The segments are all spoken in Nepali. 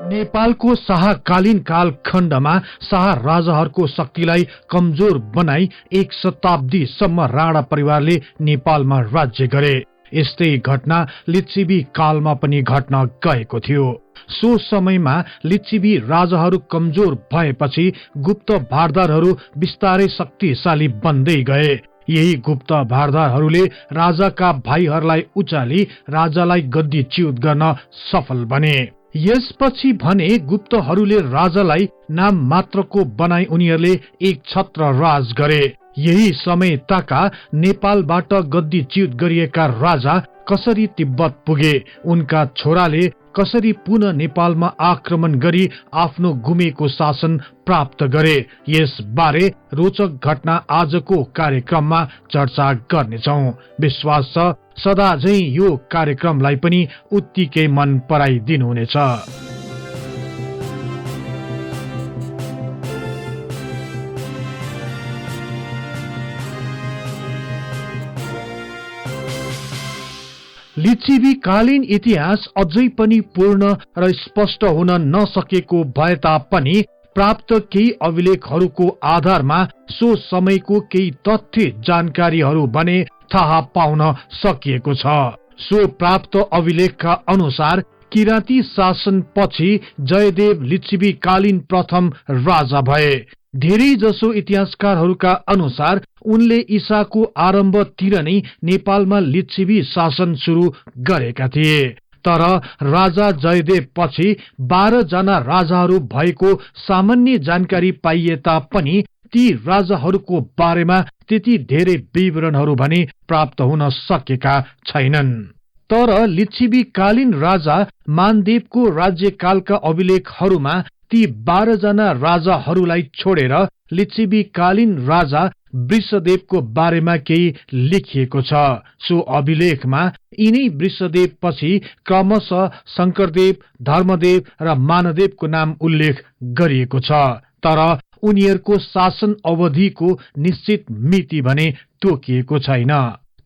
नेपालको शाहकालीन कालखण्डमा शाह राजाहरूको शक्तिलाई कमजोर बनाई 1 शताब्दीसम्म राणा परिवारले नेपालमा राज्य गरे। यस्तै घटना लिच्छवी कालमा पनि घट्न गएको थियो। सो समयमा लिच्छवी राजाहरू कमजोर भएपछि गुप्त भारदारहरू बिस्तारै शक्तिशाली बन्दै गए। यही गुप्त भारदारहरूले राजाका भाइहरूलाई उचाली राजालाई गद्दीच्युत गर्न सफल बने। यसपछि भने गुप्तहरूले राजालाई नाम मात्रको बनाई उनीहरूले एक छत्र राज गरे। यही समय ताका नेपालबाट गद्दीच्युत गरिएका राजा कसरी तिब्बत पुगे, उनका छोराले कसरी पुनः नेपालमा आक्रमण गरी आफ्नो गुमेको शासन प्राप्त गरे, यस बारे रोचक घटना आजको कार्यक्रममा चर्चा गर्नेछौं। विश्वास छ सदा झै यो कार्यक्रमलाई पनि उत्तिकै मन पराइदिनुहुनेछ। लिच्छवी कालीन इतिहास अझै पनि पूर्ण र स्पष्ट हुन नसकेको भए तापनि प्राप्त केही अभिलेखहरूको आधारमा सो समयको केही तथ्य जानकारीहरू भने थाहा पाउन सकिएको छ। सो प्राप्त अभिलेखका अनुसार किराँती शासन पछि जयदेव लिच्छवी कालीन प्रथम राजा भए। धेरै जसो इतिहासकारहरूका अनुसार उनले ईसाको आरम्भतिर नै नेपालमा लिच्छवी शासन सुरु गरेका थिए। तर राजा जयदेव पछि 12 जना राजाहरू भएको सामान्य जानकारी पाइए तापनि ती राजाहरूको बारेमा त्यति धेरै विवरणहरू भने प्राप्त हुन सकेका छैनन्। तर लिच्छवी कालीन राजा मानदेवको राज्यकालका अभिलेखहरूमा ती 12 जना राजाहरूलाई छोडेर लिच्छवी कालीन राजा वृषदेवको बारेमा केही लेखिएको छ। सो अभिलेखमा यिनै वृषदेव पछि क्रमशः शंकरदेव, धर्मदेव र मानदेवको नाम उल्लेख गरिएको छ। तर उनीहरूको शासन अवधिको निश्चित मिति भने तोकिएको छैन।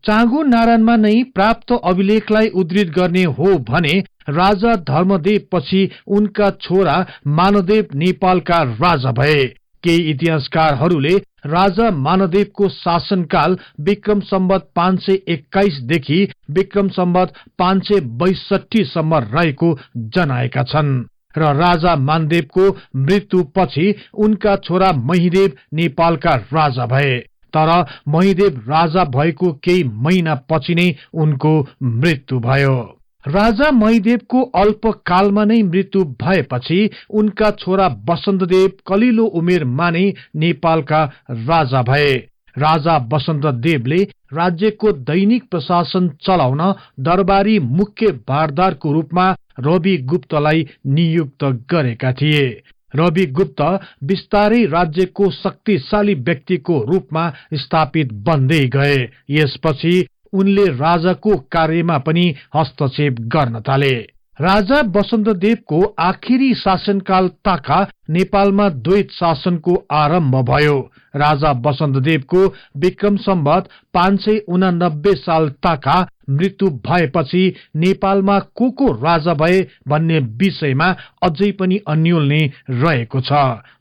चाँगु नारायणमा नै प्राप्त अभिलेखलाई उद्धृत गर्ने हो भने राजा धर्मदेव पछि उनका छोरा मानदेव नेपालका राजा भए। केही इतिहासकारहरूले राजा मानदेवको शासनकाल विक्रम सम्वत 521 देखि विक्रम सम्वत 562 सम्म रहेको जनाएका छन् र राजा मानदेवको मृत्यु पछि उनका छोरा महिदेव नेपालका राजा भए। तर महिदेव राजा भएको केही महिना पछि नै उनको मृत्यु भयो। राजा महिदेवको अल्पकालमा नै मृत्यु भएपछि उनका छोरा वसन्तदेव कलिलो उमेरमा नै नेपालका राजा भए। राजा वसन्तदेवले राज्यको दैनिक प्रशासन चलाउन दरबारी मुख्य भारदारको रूपमा रवि गुप्तलाई नियुक्त गरेका थिए। रवि गुप्त बिस्तारै राज्यको शक्तिशाली व्यक्तिको रूपमा स्थापित बन्दै गए। यसपछि उनले राजाको कार्यमा पनि हस्तक्षेप गर्न थाले। राजा वसन्तदेवको आखिरी शासनकाल ताका नेपालमा द्वैत शासनको आरम्भ भयो। राजा वसन्तदेवको विक्रम सम्वत 589 साल ताका मृत्यु भएपछि नेपालमा को राजा भए भन्ने विषयमा अझै पनि अन्योल नै रहेको छ।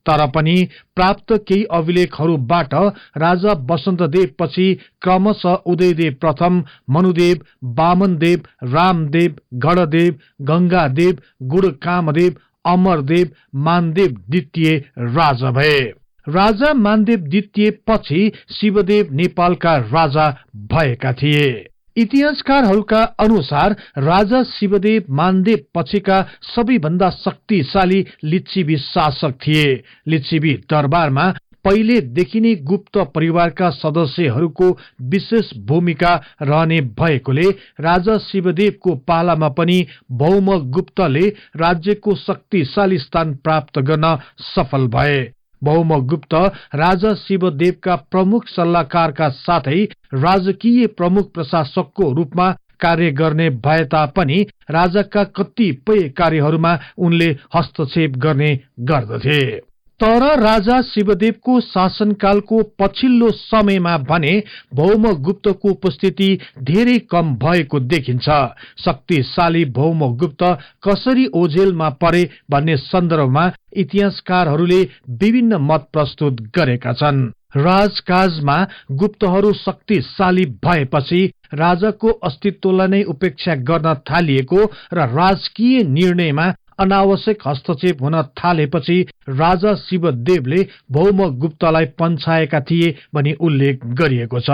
तर पनि प्राप्त केही अभिलेखहरूबाट राजा वसन्तदेव पछि क्रमशः उदयदेव प्रथम, मनुदेव, वामनदेव, रामदेव, गणदेव, गंगादेव, गुणकामदेव, अमरदेव, मानदेव द्वितीय राजा भए। राजा मानदेव द्वितीय पछि शिवदेव नेपालका राजा भएका थिए। इतिहासकारहरूका अनुसार राजा शिवदेव मानदेव पछिका सबैभन्दा शक्तिशाली लिच्छवी शासक थिए। लिच्छवी दरबारमा पहिलेदेखि नै गुप्त परिवारका सदस्यहरूको विशेष भूमिका रहने भएकोले राजा शिवदेवको पालामा पनि भौम गुप्तले राज्यको शक्तिशाली स्थान प्राप्त गर्न सफल भए। भौमगुप्त राजा शिवदेवका प्रमुख सल्लाहकारका साथै राजकीय प्रमुख प्रशासकको रूपमा कार्य गर्ने भए तापनि राजाका कतिपय कार्यहरूमा उनले हस्तक्षेप गर्ने गर्दथे। तर राजा शिवदेवको शासनकालको पछिल्लो समयमा भने भौमगुप्तको उपस्थिति धेरै कम भएको देखिन्छ। शक्तिशाली भौमगुप्त कसरी ओझेलमा परे भन्ने सन्दर्भमा इतिहासकारहरूले विभिन्न मत प्रस्तुत गरेका छन्। राजकाजमा गुप्तहरू शक्तिशाली भएपछि राजाको अस्तित्वलाई नै उपेक्षा गर्न थालिएको र राजकीय निर्णयमा अनावश्यक हस्तक्षेप हुन थालेपछि राजा शिवदेवले भौमगुप्तलाई पन्छाएका थिए भनी उल्लेख गरिएको छ।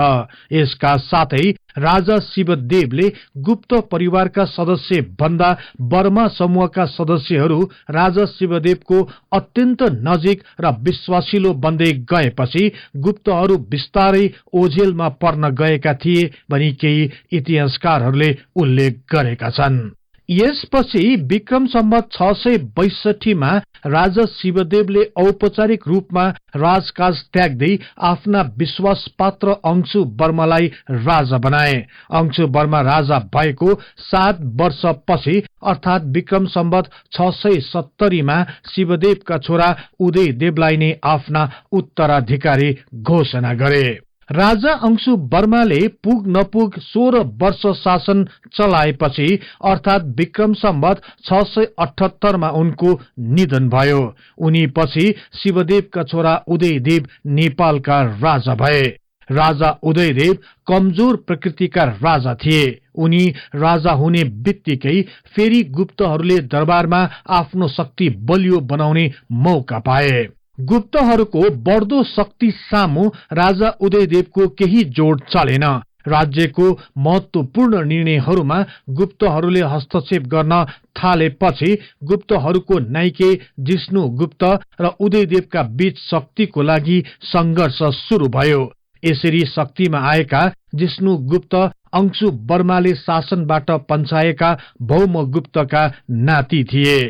यसका साथै राजा शिवदेवले गुप्त परिवारका सदस्य भन्दा बर्मा समूहका सदस्यहरू राजा शिवदेवको अत्यन्त नजिक र विश्वासिलो बन्दै गएपछि गुप्तहरू बिस्तारै ओझेलमा पर्न गएका थिए भनी केही इतिहासकारहरूले उल्लेख गरेका छन्। यसपछि विक्रम सम्वत 662 मा राजा शिवदेवले औपचारिक रूपमा राजकाज त्याग्दै आफ्ना विश्वासपात्र अंशु वर्मालाई राजा बनाए। अंशु वर्मा राजा भएको 7 वर्षपछि अर्थात विक्रम सम्वत 670 मा शिवदेवका छोरा उदयदेवलाई नै आफ्ना उत्तराधिकारी घोषणा गरे। राजा अंशु वर्माले पुग नपुग 16 वर्ष शासन चलाएपछि अर्थात विक्रम सम्वत 678 मा उनको निधन भयो। उनी पछि शिवदेवका छोरा उदयदेव नेपालका राजा भए। राजा उदयदेव कमजोर प्रकृतिका राजा थिए। उनी राजा हुने बित्तिकै फेरि गुप्तहरूले दरबारमा आफ्नो शक्ति बलियो बनाउने मौका पाए। गुप्तहरूको बढ्दो शक्ति सामु राजा उदयदेवको केही जोड चलेन। राज्यको महत्वपूर्ण निर्णयहरूमा गुप्तहरूले हस्तक्षेप गर्न थालेपछि गुप्तहरूको नाइके जिष्णु गुप्त र उदयदेवका बीच शक्तिको लागि संघर्ष सुरु भयो। यसरी शक्तिमा आएका जिष्णु गुप्त अंशु वर्माले शासनबाट पन्छाएका भौमगुप्तका नाति थिए।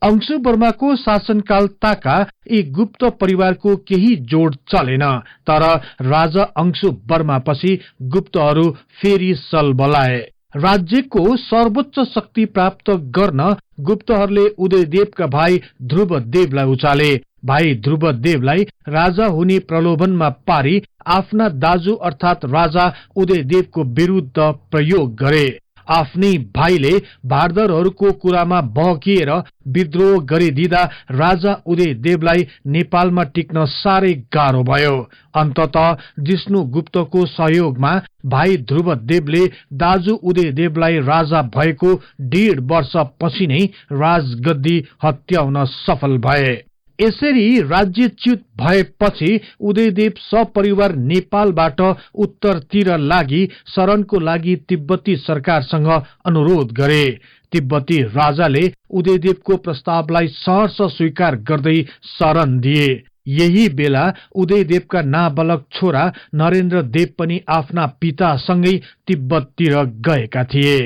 अंशु वर्माको शासनकाल ताका यी गुप्त परिवारको केही जोड चलेन। तर राजा अंशु वर्मा पछि गुप्तहरू फेरि सल बलाए। राज्यको सर्वोच्च शक्ति प्राप्त गर्न गुप्तहरूले उदयदेवका भाइ ध्रुवदेवलाई उचाले। भाइ ध्रुवदेवलाई राजा हुने प्रलोभनमा पारी आफ्ना दाजु अर्थात राजा उदयदेवको विरुद्ध प्रयोग गरे। आफ्नै भाइले भारदरहरूको कुरामा बहकिएर विद्रोह गरिदिँदा राजा उदयदेवलाई नेपालमा टिक्न साह्रै गाह्रो भयो। अन्ततः जिष्णु गुप्तको सहयोगमा भाइ ध्रुवदेवले दाजु उदयदेवलाई राजा भएको 1.5 वर्ष पछि नै राजगद्दी हत्याउन सफल भए। यसरी राज्यच्युत भएपछि उदयदेव सपरिवार नेपालबाट उत्तरतिर लागि शरणको लागि तिब्बती सरकारसँग अनुरोध गरे। तिब्बती राजाले उदयदेवको प्रस्तावलाई सहर्ष स्वीकार गर्दै शरण दिए। यही बेला उदयदेवका नाबालक छोरा नरेन्द्र देव पनि आफ्ना पितासँगै तिब्बततिर गएका थिए।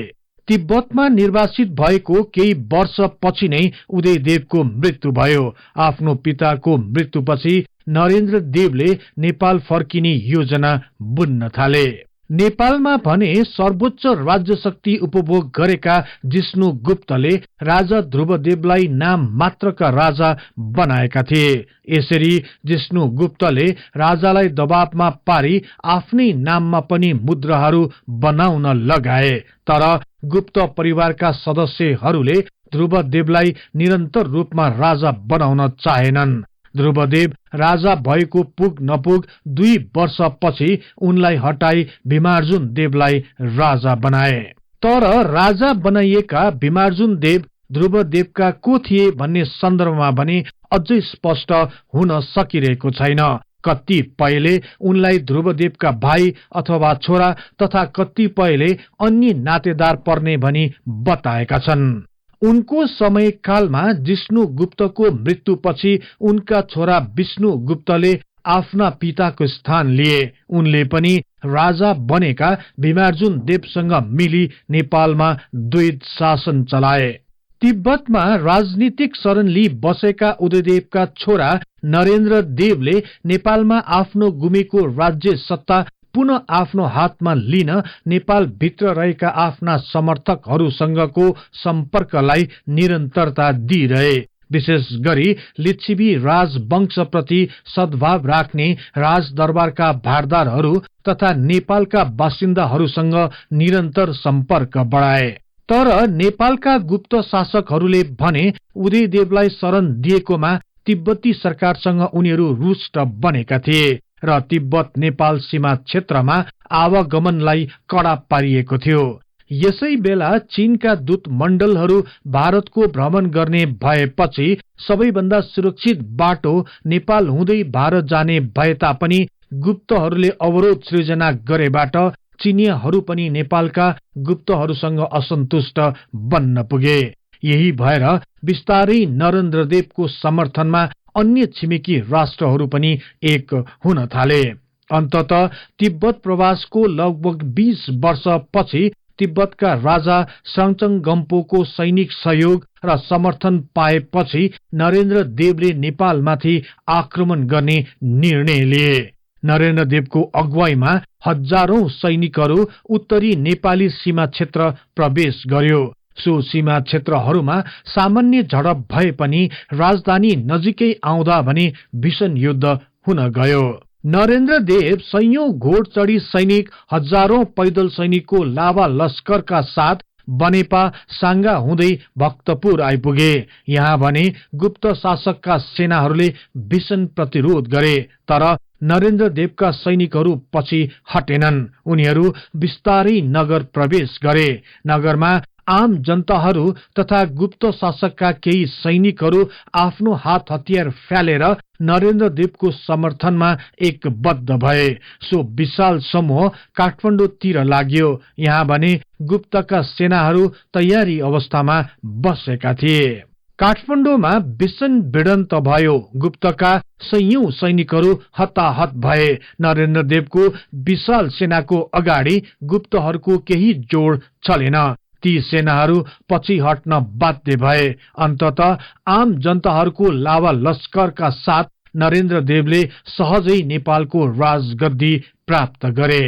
तिब्बतमा निर्वासित भएको केही वर्ष पछि नै उदयदेवको मृत्यु भयो। आफ्नो पिताको मृत्युपछि नरेन्द्र देवले नेपाल फर्किने योजना बुन्न थाले। नेपालमा भने सर्वोच्च राज्य शक्ति उपभोग गरेका जिष्णु गुप्तले राजा ध्रुवदेवलाई नाम मात्रका राजा बनाएका थिए। यसरी जिष्णु गुप्तले राजालाई दबावमा पारी आफ्नै नाममा पनि मुद्राहरू बनाउन लगाए। तर गुप्त परिवारका सदस्यहरूले ध्रुवदेवलाई निरन्तर रूपमा राजा बनाउन चाहेनन्। ध्रुवदेव राजा भएको पुग नपुग 2 वर्ष पछि उनलाई हटाई भीमार्जुन देवलाई राजा बनाए। तर राजा बनाइएका भीमार्जुन देव ध्रुवदेवका को थिए भन्ने सन्दर्भमा भने अझै स्पष्ट हुन सकिरहेको छैन। कतिपयले उनलाई ध्रुवदेवका भाइ अथवा छोरा तथा कतिपयले अन्य नातेदार पर्ने भनी बताएका छन्। उनको समयकालमा जिष्णु गुप्तको मृत्युपछि उनका छोरा विष्णु गुप्तले आफ्ना पिताको स्थान लिए। उनले पनि राजा बनेका भीमार्जुन देवसँग मिली नेपालमा द्वैत शासन चलाए। तिब्बतमा राजनीतिक शरण लिई बसेका उदयदेवका छोरा नरेन्द्र देवले नेपालमा आफ्नो गुमेको राज्य सत्ता पुनः आफ्नो हातमा लिन नेपाल भित्र रहेका आफ्ना समर्थकहरूसँगको सम्पर्कलाई निरन्तरता दिइरहे। विशेष गरी लिच्छिवी राजवंशप्रति सद्भाव राख्ने राजदरबारका भारदारहरू तथा नेपालका बासिन्दाहरूसँग निरन्तर सम्पर्क बढाए। तर नेपालका गुप्त शासकहरूले भने उदयदेवलाई शरण दिएकोमा तिब्बती सरकारसँग उनीहरू रुष्ट बनेका थिए र तिब्बत नेपाल सीमा क्षेत्रमा आवागमनलाई कडा पारिएको थियो। यसै बेला चीनका दूत मण्डलहरू भारतको भ्रमण गर्ने भएपछि सबैभन्दा सुरक्षित बाटो नेपाल हुँदै भारत जाने भए तापनि गुप्तहरूले अवरोध सृजना गरेबाट चीनियाहरू पनि नेपालका गुप्तहरूसँग असन्तुष्ट बन्न पुगे। यही भएर बिस्तारै नरेन्द्रदेवको समर्थनमा अन्य छिमेकी राष्ट्रहरू पनि एक हुन थाले। अन्ततः तिब्बत प्रवासको लगभग 20 वर्षपछि तिब्बतका राजा साङचाङगम्पोको सैनिक सहयोग र समर्थन पाएपछि नरेन्द्रदेवले नेपालमाथि आक्रमण गर्ने निर्णय लिए। नरेन्द्रदेवको अगुवाईमा हजारौं सैनिकहरू उत्तरी नेपाली सीमा क्षेत्र प्रवेश गर्यो। सो सीमा क्षेत्रहरूमा सामान्य झडप भए पनि राजधानी नजिकै आउँदा भने भीषण युद्ध हुन गयो। नरेन्द्रदेव सयौं घोडचढी सैनिक हजारौं पैदल सैनिकको लावा लस्करका साथ बनेपा साङ्गा हुँदै भक्तपुर आइपुगे। यहाँ भने गुप्त शासकका सेनाहरूले भीषण प्रतिरोध गरे, तर नरेन्द्रदेवका सैनिकहरू पछि हटेनन्। उनीहरू बिस्तारै नगर प्रवेश गरे। नगरमा आम जनताहरू तथा गुप्त शासकका केही सैनिकहरू आफ्नो हात हतियार फ्यालेर नरेन्द्रदेवको समर्थनमा एकबद्ध भए। सो विशाल समूह काठमाडौँतिर लाग्यो। यहाँ भने गुप्तका सेनाहरू तयारी अवस्थामा बसेका थिए। काठमाडौँमा भीषण भिडन्त भयो। गुप्तका सयौं सैनिकहरू हताहत भए। नरेन्द्रदेवको विशाल सेनाको अगाडि गुप्तहरूको केही जोड चलेन। ती सेनाहरू पछि हट्न बाध्य भए। अन्ततः आम जनताहरूको लावा लस्करका साथ नरेन्द्रदेवले सहजै नेपालको राजगद्दी प्राप्त गरे।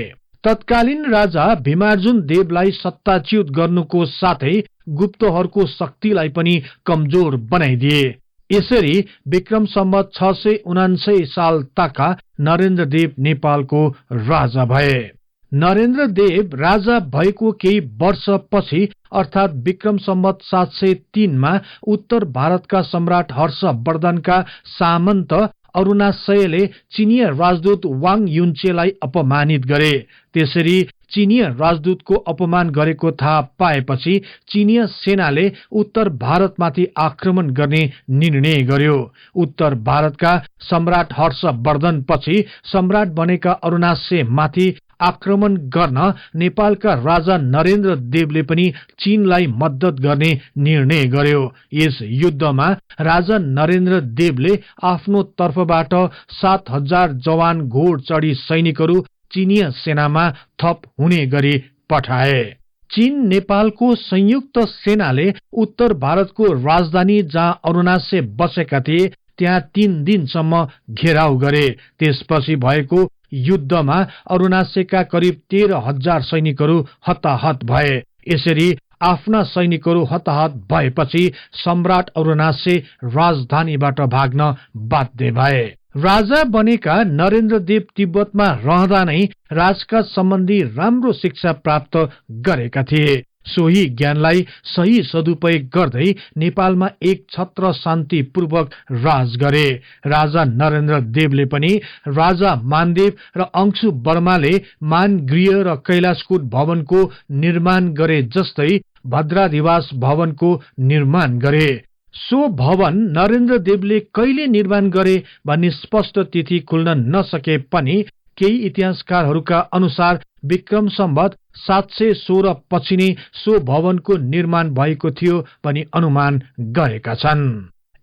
तत्कालीन राजा भीमार्जुन देवलाई सत्ताच्युत गर्नुको साथै गुप्तहरूको शक्तिलाई पनि कमजोर बनाइदिए। यसरी विक्रम सम्वत 679 साल ताका नरेन्द्रदेव नेपालको राजा भए। नरेन्द्रदेव राजा भएको केही वर्षपछि अर्थात विक्रम सम्वत 703 मा उत्तर भारतका सम्राट हर्षवर्धनका सामन्त अरुणाशयले चिनिया राजदूत वाङ युन्चेलाई अपमानित गरे। त्यसरी चिनिया राजदूतको अपमान गरेको थाहा पाएपछि चिनिया सेनाले उत्तर भारतमाथि आक्रमण गर्ने निर्णय गर्यो। उत्तर भारतका सम्राट हर्षवर्धन पछि सम्राट बनेका अरुणाशयमाथि आक्रमण गर्न नेपालका राजा नरेन्द्रदेवले पनि चीनलाई मद्दत गर्ने निर्णय गर्यो। यस युद्धमा राजा नरेन्द्रदेवले आफ्नो तर्फबाट 7000 जवान घोडचढी सैनिकहरू चीनिया सेनामा थप हुने गरी पठाए। चीन नेपालको संयुक्त सेनाले उत्तर भारतको राजधानी जहाँ अरुणाशय बसेका थिए त्यहाँ 3 दिनसम्म घेराउ गरे। त्यसपछि भएको युद्धमा अरुणाशयका करिब 13,000 सैनिकहरू हताहत भए। यसरी आफ्ना सैनिकहरू हताहत भएपछि सम्राट अरुणाशय राजधानीबाट भाग्न बाध्य भए। राजा बनेका नरेन्द्रदेव तिब्बतमा रहँदा नै राजकाज सम्बन्धी राम्रो शिक्षा प्राप्त गरेका थिए। सोही ज्ञानलाई सही सदुपयोग गर्दै नेपालमा एक छत्र शान्तिपूर्वक राज गरे। राजा नरेन्द्रदेवले पनि राजा मानदेव र अंशु वर्माले मानगृह र कैलाशकूट भवनको निर्माण गरे जस्तै भद्राधिवास भवनको निर्माण गरे। सो भवन नरेन्द्रदेवले कहिले निर्माण गरे भन्ने स्पष्ट तिथि खुल्न नसके पनि केही इतिहासकारहरूका अनुसार विक्रम सम्वत 716 पछि नै सो भवनको निर्माण भएको थियो भनी अनुमान गरेका छन्।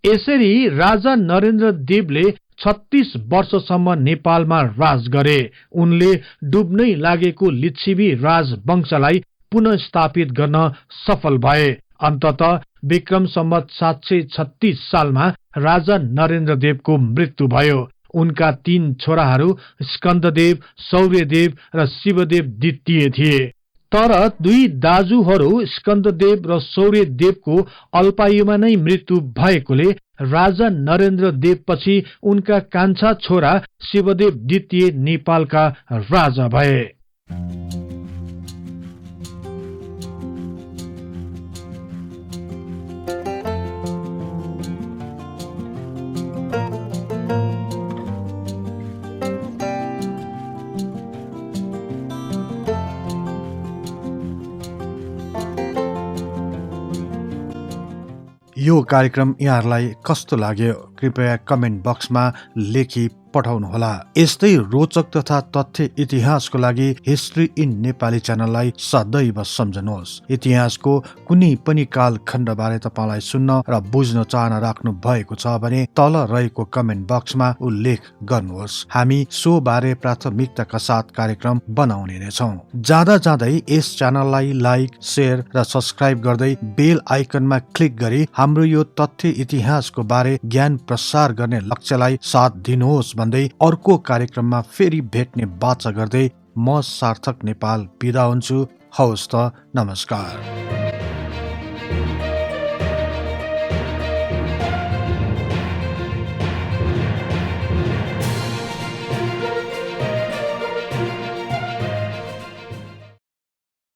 यसरी राजा नरेन्द्रदेवले 36 वर्षसम्म नेपालमा राज गरे। उनले डुब्नै लागेको लिच्छिवी राजवंशलाई पुनः स्थापित गर्न सफल भए। अन्ततः विक्रम सम्वत 736 सालमा राजा नरेन्द्रदेवको मृत्यु भयो। उनका 3 छोराहरू स्कन्ददेव, सौर्यदेव र शिवदेव द्वितीय थिए। तर दुई दाजुहरू स्कन्ददेव र शौर्यदेवको अल्पायुमा नै मृत्यु भएकोले राजा नरेन्द्र देवपछि उनका कान्छा छोरा शिवदेव द्वितीय नेपालका राजा भए। यो कार्यक्रम यहाँहरूलाई कस्तो लाग्यो कृपया कमेन्ट बक्समा लेखी पठाउनुहोला। यस्तै रोचक तथा तथ्य इतिहासको लागि हिस्ट्री इन नेपाली च्यानललाई सदैव सम्झनुहोस्। इतिहासको कुनै पनि कालखण्डबारे तपाईँलाई सुन्न र बुझ्न चाहना राख्नु भएको छ भने तल रहेको कमेन्ट बक्समा उल्लेख गर्नुहोस्। हामी सो बारे प्राथमिकताका साथ कार्यक्रम बनाउने नै छौं। जाँदा जाँदै यस च्यानललाई लाइक, शेयर र सब्स्क्राइब गर्दै बेल आइकनमा क्लिक गरी हाम्रो यो तथ्य इतिहासको बारे ज्ञान प्रसार गर्ने लक्ष्यलाई साथ दिनुहोस् भन्दै अर्को कार्यक्रममा फेरि भेट्ने बाचा गर्दै म सार्थक नेपाल बिदा हुन्छु। हवस् त, नमस्कार।